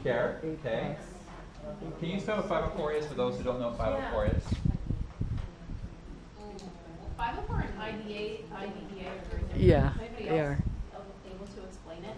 Care, okay. Can you explain what 504 is for those who don't know what 504 is? 504 and IDEA are very different. Yeah, Anybody they else are. able to explain it?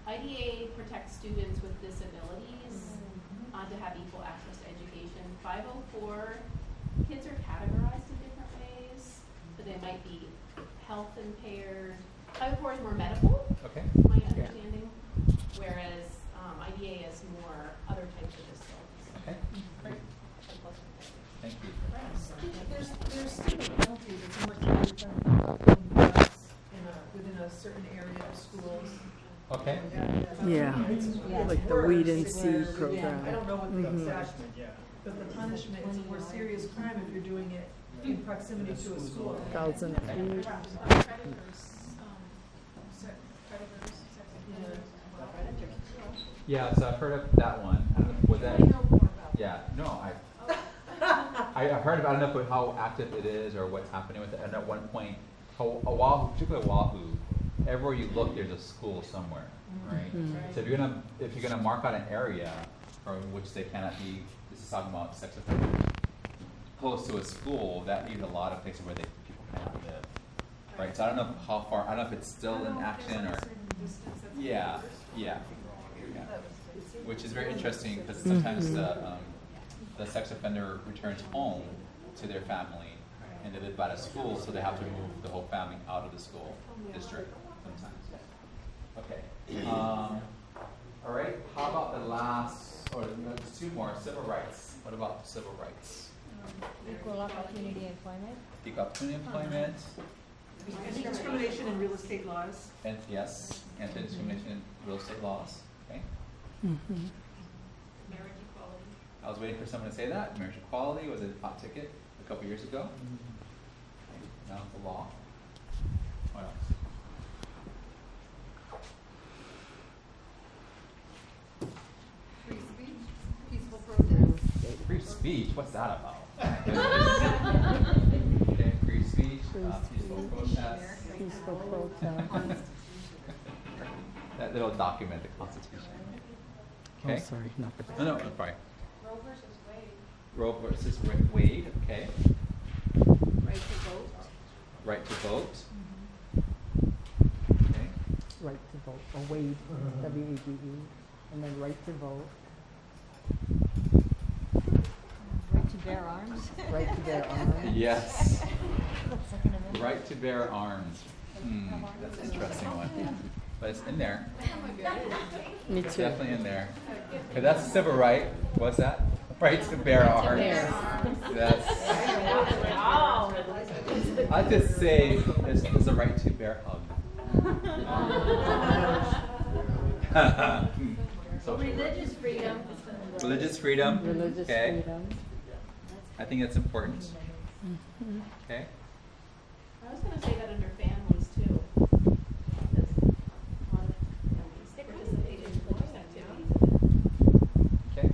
IDEA protects students with disabilities to have equal access to education. 504, kids are categorized in different ways. So they might be health impaired. 504 is more medical, Okay. my understanding, whereas IDEA is more other types of disabilities. Okay, great. Thank you. There's still a penalty that's much different within a certain area of schools. Okay. Yeah, like the weed and seed program. I don't know what the exact, but the punishment is a more serious crime if you're doing it in proximity to a school. Thousand. Yeah, so I've heard of that one. I don't know what that. Yeah, no, I heard about. I don't know how active it is or what's happening with it. And at one point, Oahu, particularly Oahu, everywhere you look, there's a school somewhere, right? So if you're gonna mark out an area, or which they cannot be. This is talking about sex offenders. Close to a school, that leaves a lot of places where people cannot live, right? So I don't know how far. I don't know if it's still in action or. Yeah. Which is very interesting because sometimes the sex offender returns home to their family and they live by the school, so they have to move the whole family out of the school district sometimes. Okay. All right. How about the last, or there's two more, civil rights. What about civil rights? Equal opportunity employment. Equal opportunity employment. Anti-discrimination in real estate laws. And yes, anti-discrimination in real estate laws. Okay. Marriage equality. I was waiting for someone to say that. Marriage equality was a hot ticket a couple years ago. Okay. Now the law. What else? Free speech, peaceful protest. Free speech? What's that about? Okay, free speech, peaceful protest. Peaceful protest. That little document, the Constitution. Okay. Oh, sorry, not the. No, sorry. Roe versus Wade. Roe versus Wade. Okay. Right to vote. Right to vote. Okay. Right to vote, or Wade, W-A-D-E, and then right to vote. Right to bear arms. Right to bear arms. Yes. Second Amendment. Right to bear arms. That's an interesting one. But it's in there. Me It's too. definitely in there. Okay, that's a civil right. What's that? Right to bear arms. Yes. I just say there's a right to bear hug. So, Religious freedom. religious freedom. Religious Okay. freedom. I think that's important. Okay. I was going to say that under families too. Because a lot of families participate in religious activities. Okay.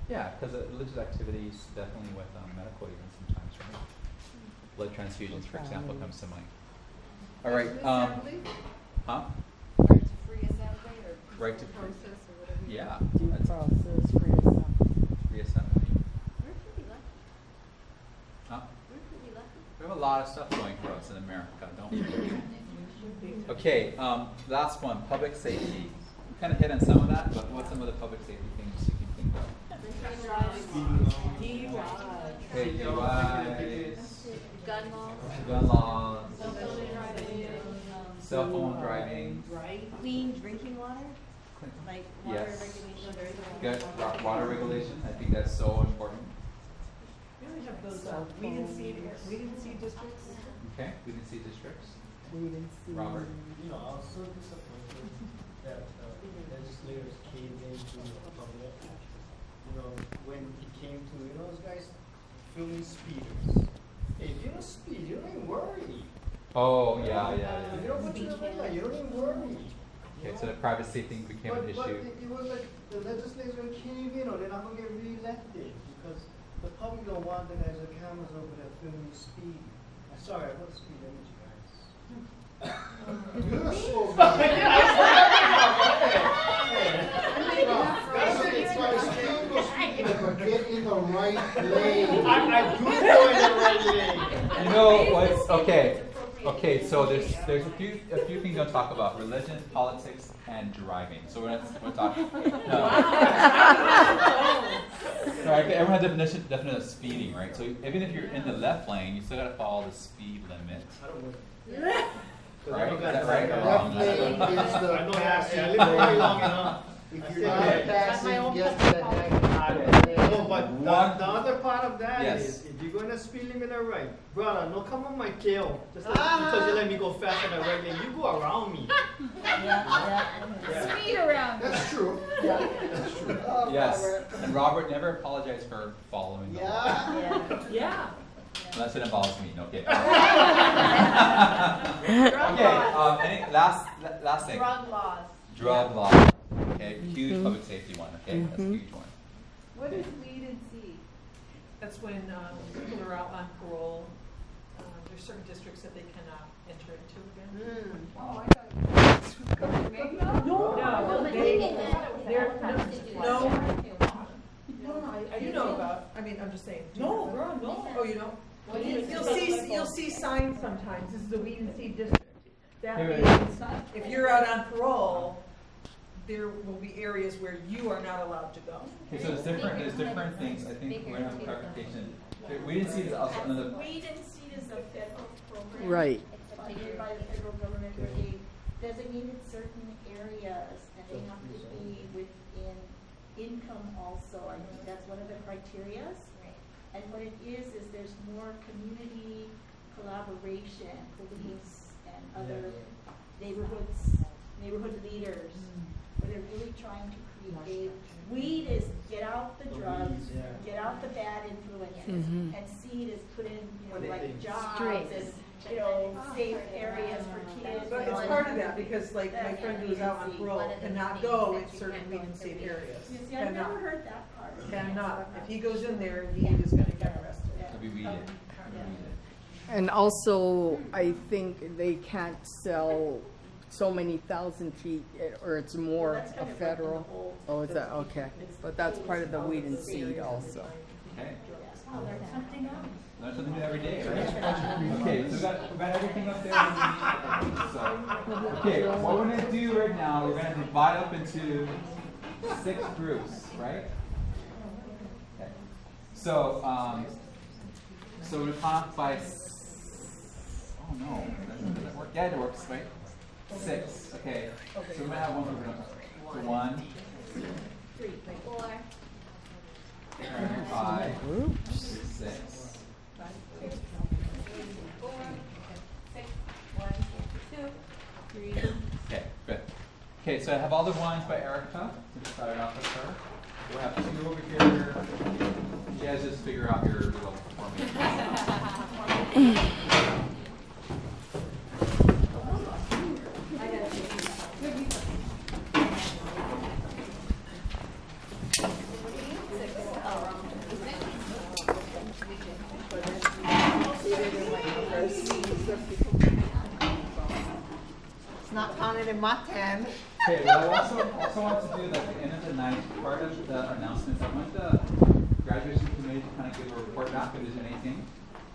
Yeah, because religious activities definitely with medical even sometimes, right? Blood transfusions, for example, comes to mind. All right. Huh? Right to free assembly or Right to process or whatever. Yeah. Due That's process, free assembly. free assembly. We're pretty lucky. Huh? We're pretty lucky. We have a lot of stuff going for us in America, don't we? Okay. Last one, public safety. We kind of hit on some of that, but what's some of the public safety things you can think of? Okay, DUIs, Gun laws. gun laws, Cell phone driving. cell phone driving. Clean drinking water, like water Yes. regulation. Good. Water regulation. I think that's so important. We only have those weed and seed districts. Okay. We didn't see districts. Weed and seed. Robert? You know, I was so disappointed that legislators caved into the public. You know, when it came to, those guys filming speeders. Hey, if you don't speed, you don't even worry. Oh, yeah. If you don't put your red light, you don't even worry. Okay, so the privacy thing became an But issue. it was like the legislators are caving in, or they're not going to get reelected because the public don't want the guys with cameras over there filming speed. I'm sorry, I put the speed limit, you guys. You're so bad. right lane. I do go in the right lane. You know what's okay? Okay, so there's a few things I'll talk about: religion, politics, and driving. So we're not talking. No. Right, everyone has definition of speeding, right? So even if you're in the left lane, you still gotta follow the speed limit. I don't know. Right? Is that right or wrong? Left lane is I the know that. passing I lived here lane. long enough. If you're not passing, get to the next No, but One- the other part of that Yes. is, if you're going to speed limit or right, brother, no come on my tail. Just like, because you let me go fast in the right lane, you go around me. Yeah. Speed around. That's true. Yeah, that's true. Yes. And Robert never apologized for following the law. Yeah. Yeah. Unless it involves me. No kidding. Okay. Any last thing. Drug laws. Drug law. Okay. Huge public safety one. Okay. That's a huge one. What is weed and seed? That's when people are out on parole. There's certain districts that they cannot enter into again. Oh, I thought No, No. I do know about. I mean, I'm just saying. No, girl, no. Oh, you don't? You'll see signs sometimes, this is a weed and seed district. That Wait, wait. means, if you're out on parole, there will be areas where you are not allowed to go. Okay. So there's different things. I think we're gonna have clarification. We didn't see this also another. Weed and seed is a federal program. Right. It's funded by the federal government where they designated certain areas and they have to be within income also. I think that's one of the criterias. And what it is there's more community collaboration, police and other neighborhood leaders, where they're really trying to create. Weed is get out the drugs, get out the bad influences, and seed is put in, like jobs and, safe areas for kids. But it's part of that, because like my friend who was out on parole cannot go in certain weed and seed areas. See, I've never heard that part. Cannot. If he goes in there, he is gonna get arrested. To be weeded. And also, I think they can't sell so many thousand feet, or it's more That's kind a of like federal. in the whole- Oh, is that, okay. But that's part of the weed and seed also. Okay. Oh, there's something else. Learn something new every day, right? Okay, so we got everything up there. So, okay, what we're gonna do right now, we're gonna divide up into 6 groups, right? Okay. So, so we're gonna count by. Oh no, does that work? Yeah, it works, right? 6. Okay. So we're gonna have one group. So 1, 3, 4, 5, Oops. 6. 4, 6, 1, 2, 3. Okay, good. Okay, so I have all the ones by Erica. So just start off with her. We'll have 2 over here. You guys just figure out your little formation. It's not counted in my 10. Okay, what I also want to do at the end of the night, part of the announcements, I want the graduation committee to kind of give a report back if there's anything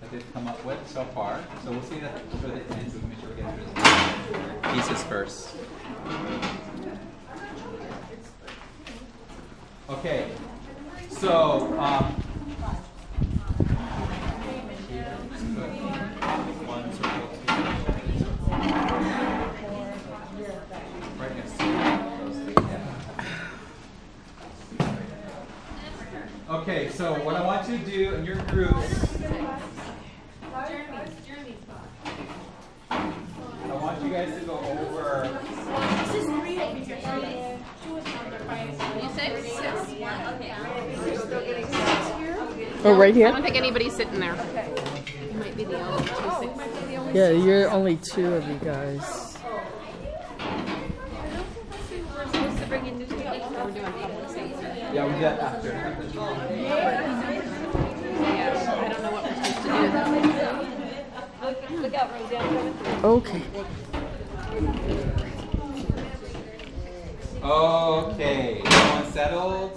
that they've come up with so far. So we'll see that for the end, so we can make sure we get through the pieces first. Okay, so right next to those 3, yeah. Okay, so what I want you to do in your groups, Jeremy's spot. I want you guys to go over. You said 6? Okay. Oh, right I here? don't think anybody's sitting there. You might be the only 2 6. Yeah, you're only 2 of you guys. We're supposed to bring in newspapers. We're doing public safety. Yeah, we did that after. Yeah, I don't know what we're supposed to do. Look out, Roseanne. Okay. Okay, everyone settled?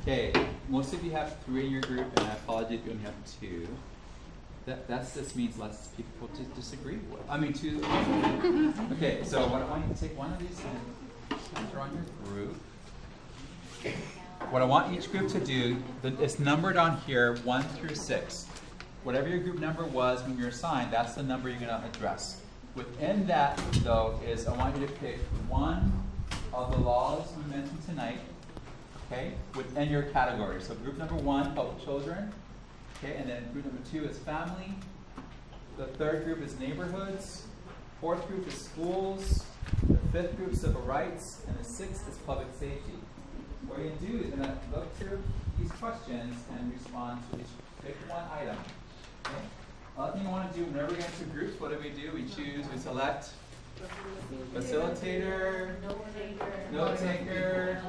Okay, most of you have 3 in your group, and I apologize if you only have 2. That just means less people to disagree with. I mean, 2. Okay, so what I want you to take one of these and throw on your group. What I want each group to do, it's numbered on here 1 through 6. Whatever your group number was when you're assigned, that's the number you're going to address. Within that, though, is I want you to pick one of the laws we mentioned tonight, okay, within your category. So group number 1, help children, okay, and then group number 2 is family. The 3rd group is neighborhoods. 4th group is schools. The 5th group is civil rights, and the 6th is public safety. What you're going to do is you're going to look through these questions and respond to each. Pick one item. Okay? Other thing you want to do whenever we get into groups, what do? We select facilitator, note taker.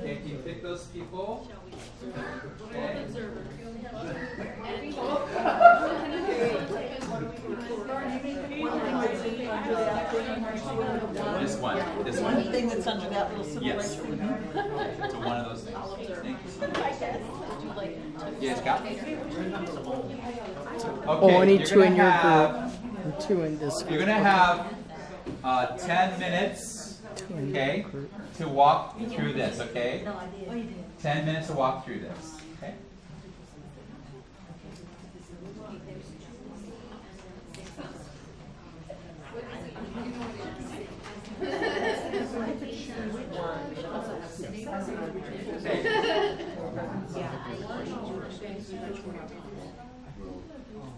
Okay, can you pick those people? Okay. This one. One thing that's under that little civil Yes. rights. So one of those things. Thank you so much. Yes, got it. Okay, Only you're 2 gonna in your have- group, and 2 in this You're group. going to have 10 minutes, okay, to walk through this, okay? 10 minutes to walk through this, okay?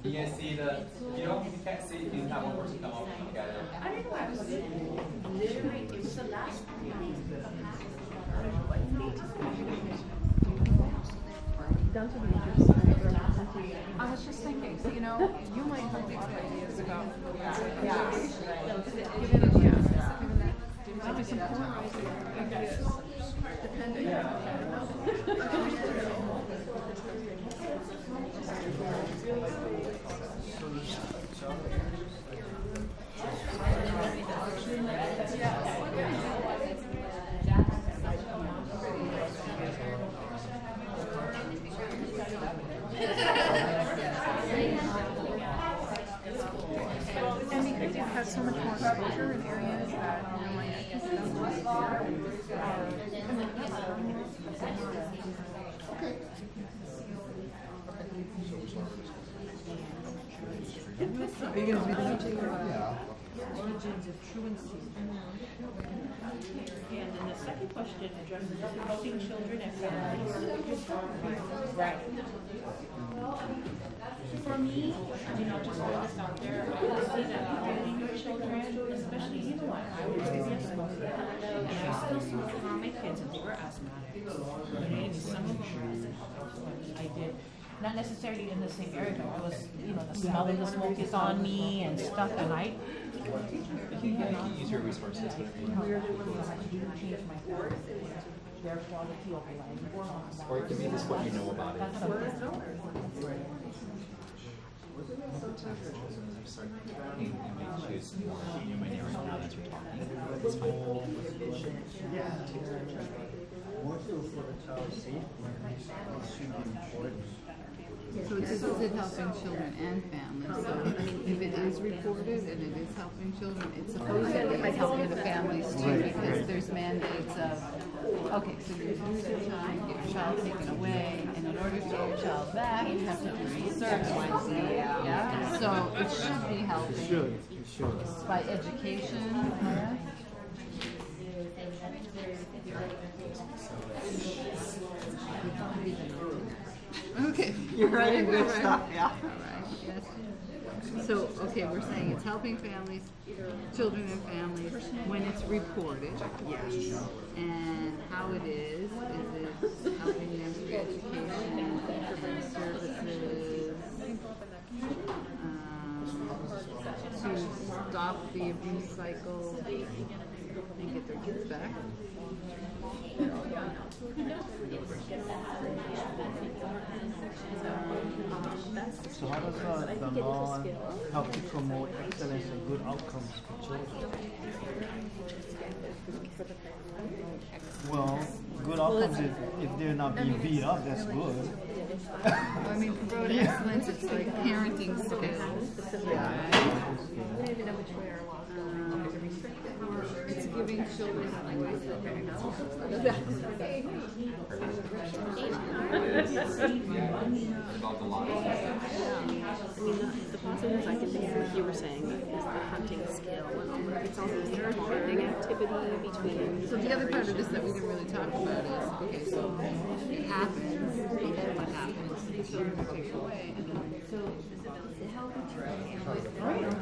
You can see you can't see, you can have one person come up and look at it. I don't know, I was literally, it was the last I was just thinking, so, you might have big ideas about. Maybe some ideas, depending. And because you've had so much more exposure in areas that you might Origins of truancy. And then the second question addresses helping children and families. Right. For me, just throw this out there, I would say that helping your children, especially even when I was in school, and I still saw some of my kids and they were asthmatic. Some of them were asthmatic. I did, not necessarily in the same area, but I was, the smell of the smoke is on me and stuff, and I. You can use your resources. Change my course, their quality of life. Or it could be just what you know about it. You may choose more. You may narrow down as you're talking. That's fine. Also for the child's safety, it should be important. So this is helping children and families, so if it is reported and it is helping children, it's supposedly helping the families too, because there's mandates of, okay, so you lose your child, get your child taken away, and in order to get your child back, you have to do research, yeah? So it should be helping It should. by education, okay. You're writing good stuff, yeah. All right, yes. So, okay, we're saying it's helping families, children and families, when it's reported. Yes. And how it is it helping them through education, services, to stop the abuse cycle and get their kids back? So how does the law help to promote excellence and good outcomes for children? Well, good outcomes if they're not being beat up. That's good. I mean, road excellence, it's like parenting skills. It's giving children like Involved a lot of I mean, the positives I can think of, like you were saying, is the hunting skill. It's also this bonding activity between. So the other part of this that we didn't really talk about is, okay, so it happens, and then what happens? The children are taken away, and then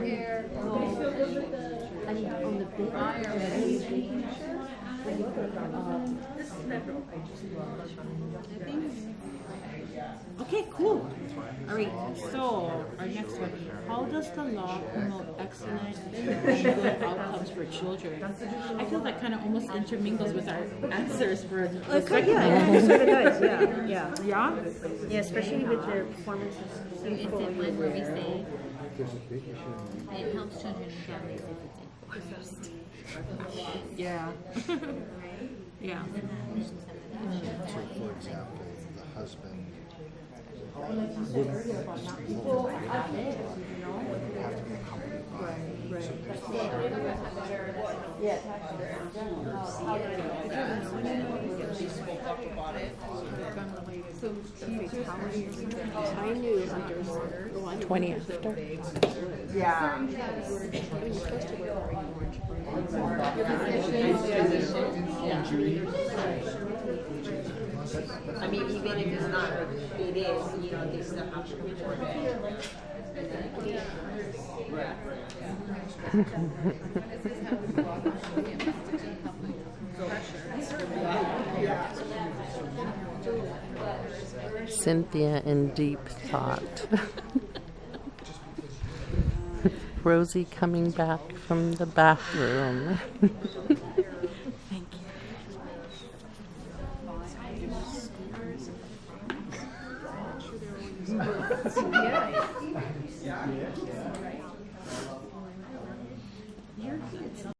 repair, I mean, on the big Okay, cool. All right, so our next one. How does the law promote excellent and good outcomes for children? I feel that kind of almost intermingles with our answers for the second yeah, one. it sort of does, yeah. Yeah? Yeah, especially with their performances. so is it one where we say it helps children and families if it's enforced? Yeah. Yeah. So, for example, the husband wouldn't have to be accompanied by. So I knew hunters. 20 after. Yeah. When you're supposed to wear orange. I mean, even if it's not, it is, you know, they still have to report it. Cynthia in deep thought. Rosie coming back from the bathroom.